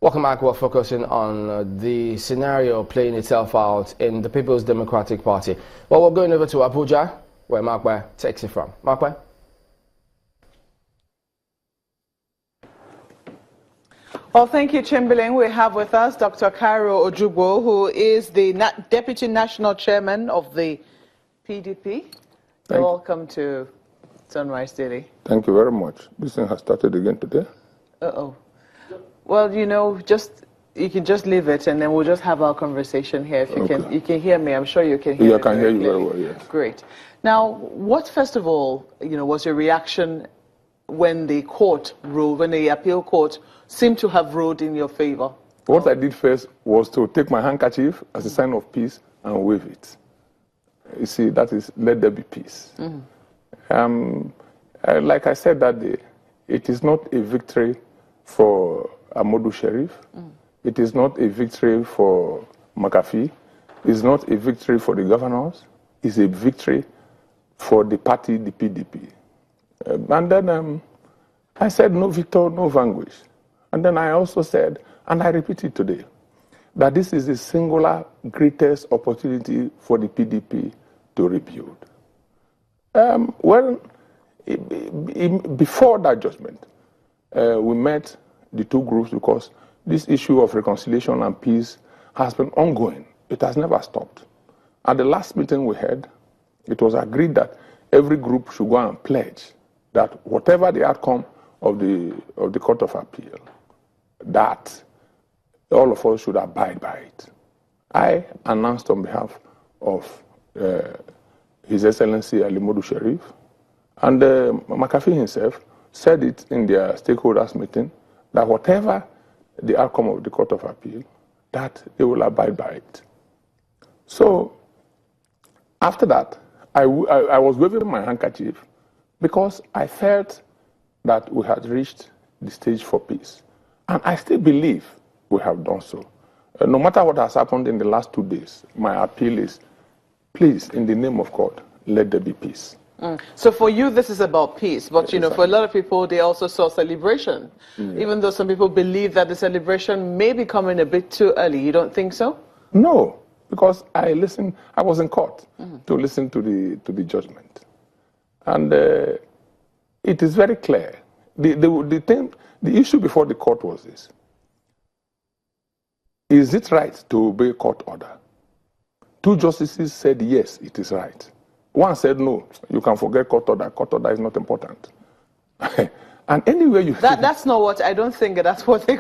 Welcome back. We're focusing on the scenario playing itself out in the People's Democratic Party. Well, we're going over to Abuja, where Makwe takes it from. Makwe? Well, thank you, Chamberlain. We have with us Dr. Cairo Ojougboh, who is the Deputy National Chairman of the PDP. Welcome to Sunrise Daily. Thank you very much. This thing has started again today. Uh-oh. Well, you know, you can just leave it, and then we'll just have our conversation here. If you Okay. you can hear me. I'm sure you can hear me. Yeah, I can hear you clearly. very well, yes. Great. Now, what, first of all, was your reaction when the court ruled, when the appeal court seemed to have ruled in your favor? What I did first was to take my handkerchief as a sign of peace and wave it. You see, that is, let there be peace. Like I said that day, it is not a victory for Modu Sheriff. It is not a victory for McAfee. It's not a victory for the governors. It's a victory for the party, the PDP. And then I said, no victor, no vanquish. And then I also said, and I repeat it today, that this is the singular greatest opportunity for the PDP to rebuild. Before that judgment, we met the two groups because this issue of reconciliation and peace has been ongoing. It has never stopped. At the last meeting we had, it was agreed that every group should go and pledge that whatever the outcome of the Court of Appeal, that all of us should abide by it. I announced on behalf of His Excellency Ali Modu Sheriff, and McAfee himself said it in their stakeholders meeting, that whatever the outcome of the Court of Appeal, that they will abide by it. So after that, I was waving my handkerchief because I felt that we had reached the stage for peace. And I still believe we have done so. No matter what has happened in the last 2 days, my appeal is, please, in the name of God, let there be peace. So for you, this is about peace, but for a lot of people, they also saw celebration, even though some people believe that the celebration may be coming a bit too early. You don't think so? No, because I was in court to listen to the judgment. And it is very clear. The issue before the court was this: is it right to obey court order? Two justices said yes, it is right. One said no, you can forget court order. Court order is not important. And anyway, that's not what I don't think that's what the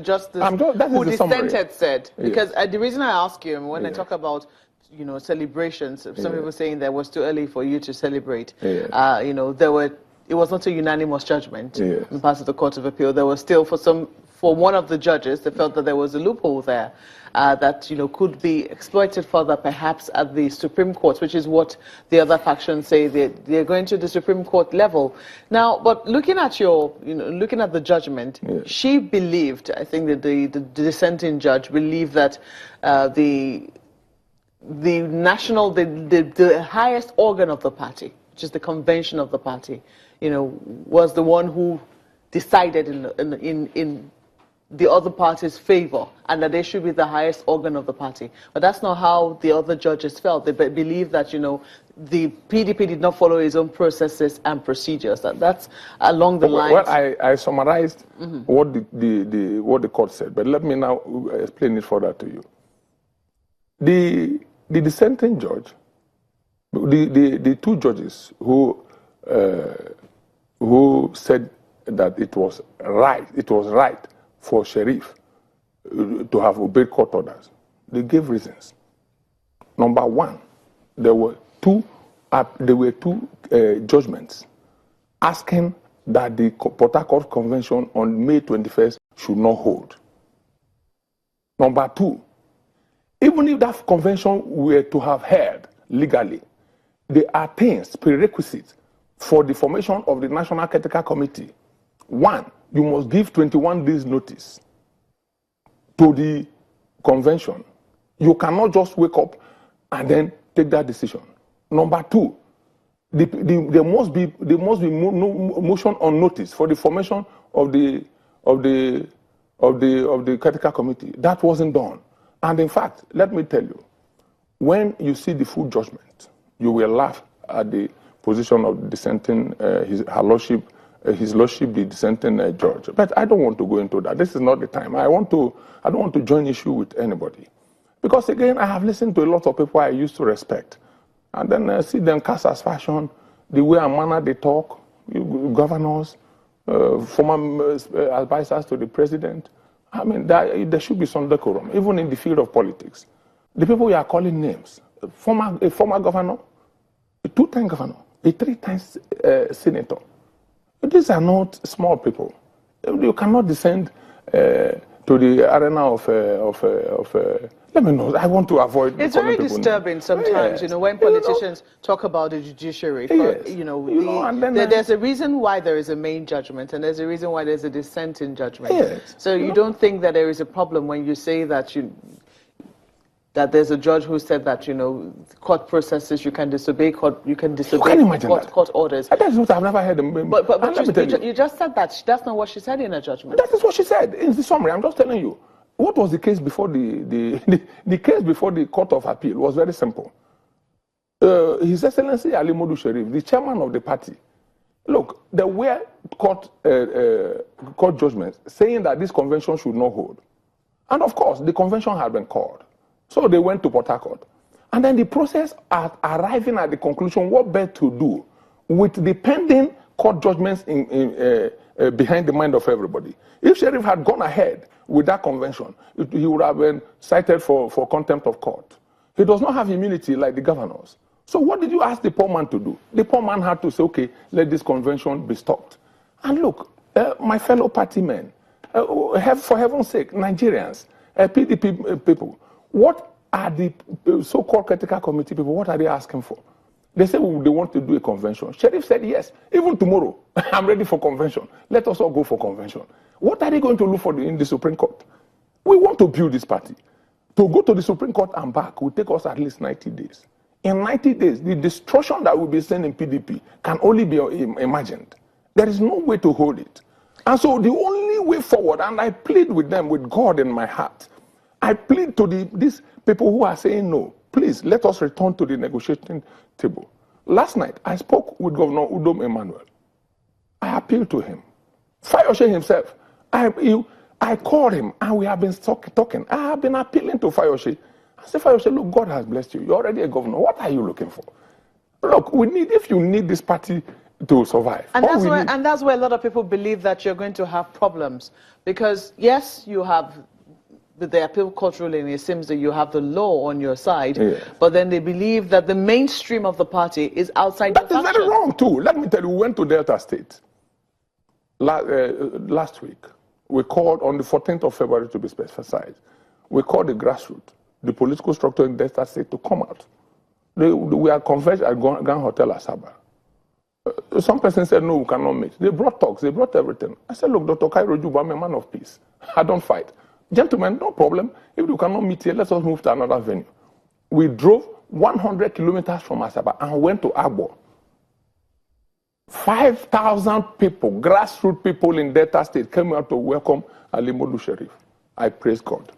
justice who dissented said. Because the reason I ask you, when I talk about celebrations, some people saying that it was too early for you to celebrate. It was not a unanimous judgment in part of the Court of Appeal. There was still, for one of the judges, they felt that there was a loophole there that could be exploited further, perhaps at the Supreme Court, which is what the other factions say. They're going to the Supreme Court level now. But looking at looking at the judgment, she believed, I think that the dissenting judge believed that the highest organ of the party, which is the convention of the party, was the one who decided in the other party's favor, and that they should be the highest organ of the party. But that's not how the other judges felt. They believe that the PDP did not follow its own processes and procedures. That's along the lines. Well, I summarized what the court said, but let me now explain it further to you. The dissenting judge, the two judges who said that it was right for Sheriff to have obeyed court orders, they gave reasons. Number one, there were two judgments asking that the Port Harcourt Convention on May 21st should not hold. Number two, even if that convention were to have held legally, there are things, prerequisites for the formation of the National Caretaker Committee. One, you must give 21 days notice to the convention. You cannot just wake up and then take that decision. Number two, there must be motion on notice for the formation of the of the critical committee. That wasn't done. And in fact, let me tell you, when you see the full judgment, you will laugh at the position of the dissenting, his lordship, the dissenting judge. But I don't want to go into that. This is not the time. I don't want to join issue with anybody. Because again, I have listened to a lot of people I used to respect. And then see them cast as fashion, the way and manner they talk, governors, former advisors to the president. I mean, there should be some decorum, even in the field of politics. The people we are calling names, a former governor, a two-time governor, a three-time senator. These are not small people. You cannot descend to the arena of let me know. I want to avoid. It's very disturbing sometimes, you know, when politicians talk about the judiciary. There's a reason why there is a main judgment, and there's a reason why there's a dissenting judgment. Yes. So you don't think that there is a problem when you say that that there's a judge who said that, you know, court processes, you can disobey court orders. That's what I've never heard. But you just said that. That's not what she said in her judgment. That is what she said in the summary. I'm just telling you. What was the case before the case before the Court of Appeal was very simple. His Excellency Ali Modu Sharif, the chairman of the party, look, there were court judgments saying that this convention should not hold. And of course, the convention had been called. So they went to Port Harcourt. And then the process of arriving at the conclusion, what better to do with the pending court judgments behind the mind of everybody. If Sharif had gone ahead with that convention, he would have been cited for contempt of court. He does not have immunity like the governors. So what did you ask the poor man to do? The poor man had to say, okay, let this convention be stopped. And look, my fellow party men, for heaven's sake, Nigerians, PDP people, what are the so-called critical committee people, what are they asking for? They said they want to do a convention. Sharif said yes. Even tomorrow, I'm ready for convention. Let us all go for convention. What are they going to look for in the Supreme Court? We want to build this party. To go to the Supreme Court and back will take us at least 90 days. In 90 days, the destruction that will be seen in PDP can only be imagined. There is no way to hold it. And so the only way forward, and I plead with them with God in my heart, I plead to these people who are saying no, please let us return to the negotiating table. Last night, I spoke with Governor Udom Emmanuel. I appealed to him. Fayose himself, I called him and we have been talking. I have been appealing to Fayose. I said, Fayose, look, God has blessed you. You're already a governor. What are you looking for? Look, if you need this party to survive. And that's where a lot of people believe that you're going to have problems. Because, yes, you have the appeal court ruling, it seems that you have the law on your side, but then they believe that the mainstream of the party is outside the faction. That is very wrong, too. Let me tell you, we went to Delta State last week. We called on the 14th of February, to be specified. We called the grassroots, the political structure in Delta State, to come out. We are converged at Grand Hotel Asaba. Some person said, no, we cannot meet. They brought talks, they brought everything. I said, look, Dr. Cairo Ojougboh, I'm a man of peace. I don't fight. Gentlemen, no problem. If you cannot meet here, let us move to another venue. We drove 100 kilometers from Asaba and went to Agbo. 5,000 people, grassroots people in Delta State, came out to welcome Ali Modu Sharif. I praise God.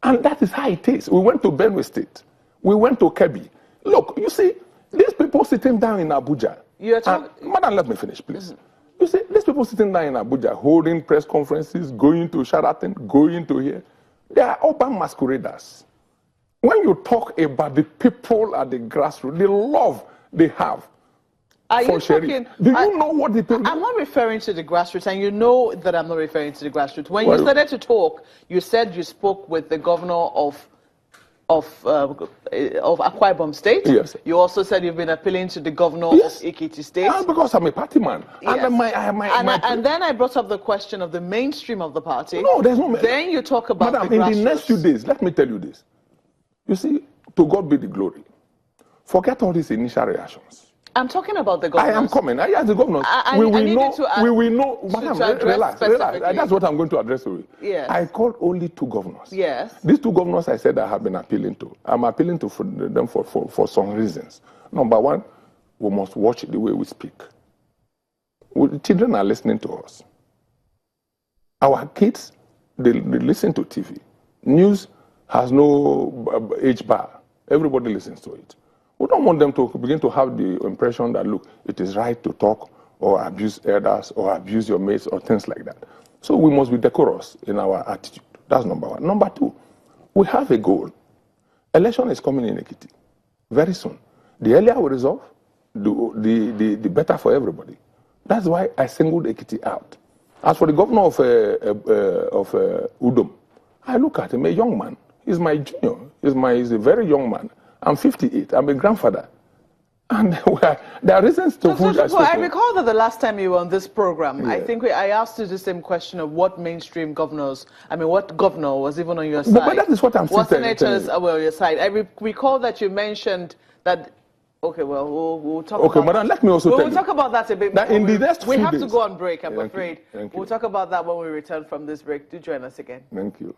And that is how it is. We went to Benue State. We went to Kebbi. Look, you see, these people sitting down in Abuja. Madam, let me finish, please. You see, these people sitting down in Abuja, holding press conferences, going to Sheraton, going to here, they are urban masqueraders. When you talk about the people at the grassroots, the love they have for Sharif, do you know what the people... I'm not referring to the grassroots, and you know that I'm not referring to the grassroots. When you started to talk, you said you spoke with the governor of Akwa Ibom State. Yes. You also said you've been appealing to the governor of Ekiti State. Because I'm a party man. Yes. And then I brought up the question of the mainstream of the party. No, there's no... Then you talk about Madam, the grassroots. in the next few days, let me tell you this. You see, to God be the glory. Forget all these initial reactions. I'm talking about the governors. I am coming. I ask the governors. We will know. Madam, relax. That's what I'm going to address to you. Yes. I called only 2 governors. Yes. These 2 governors I said I have been appealing to. I'm appealing to them for some reasons. Number one, we must watch the way we speak. Children are listening to us. Our kids They listen to TV. News has no age bar. Everybody listens to it. We don't want them to begin to have the impression that, look, it is right to talk or abuse elders or abuse your mates or things like that. So we must be decorous in our attitude. That's number one. Number two, we have a goal. Election is coming in Ekiti very soon. The earlier we resolve, the better for everybody. That's why I singled Ekiti out. As for the governor of Udom, I look at him, a young man. He's my junior. He's a very young man. I'm 58. I'm a grandfather. And there are reasons to who I recall that the last time you were on this program, I think I asked you the same question of what mainstream governors, what governor was even on your side? But that is what I'm saying. What senators were on your side? I recall that you mentioned that. Okay, well, we'll talk about that. Madam, let me also tell you. We'll talk about that a bit more. In the next we few have days. to go on break, I'm afraid. Thank you. We'll talk about that when we return from this break. Do join us again. Thank you.